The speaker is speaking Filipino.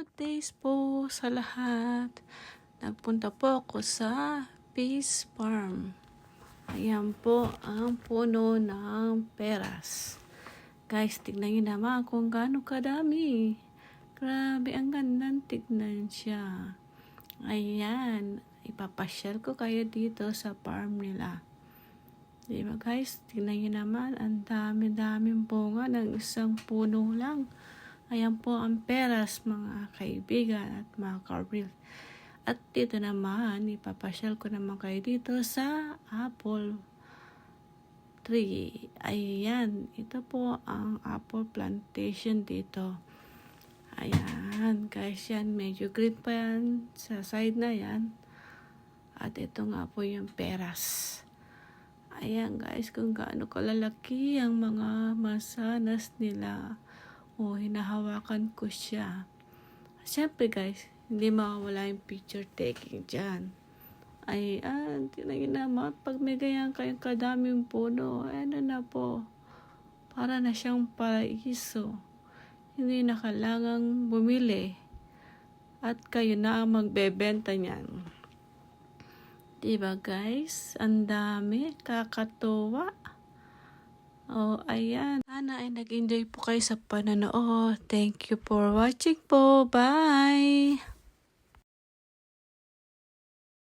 Good days po sa lahat. Nagpunta po ako sa Peace Farm. Ayan po ang puno ng peras. Guys, tignan nyo naman kung gaano kadami. Grabe, ang gandang tignan siya. Ayan, ipapasyal ko kayo dito sa farm nila. Diba guys, tignan nyo naman, ang dami-daming bunga ng isang puno lang. Ayan po ang peras, mga kaibigan at mga ka-real. At dito naman, ipapasyal ko naman kayo dito sa apple tree. Ayan, ito po ang apple plantation dito. Ayan, guys, yan, medyo green pa yan sa side na yan. At ito nga po yung peras. Ayan guys, kung gaano kalalaki ang mga mansanas nila. O, hinahawakan ko siya. Siyempre guys, hindi mawawala yung picture taking dyan. Ayan, tinagin naman, pag may ganyan kayong kadaming puno, ano na po, para na siyang paraiso. Hindi na kailangang bumili. At kayo na ang magbebenta niyan. Diba guys? Ang dami, kakatuwa. Oh, ayan. Sana ay nag-enjoy po kayo sa panonood. Thank you for watching po. Bye!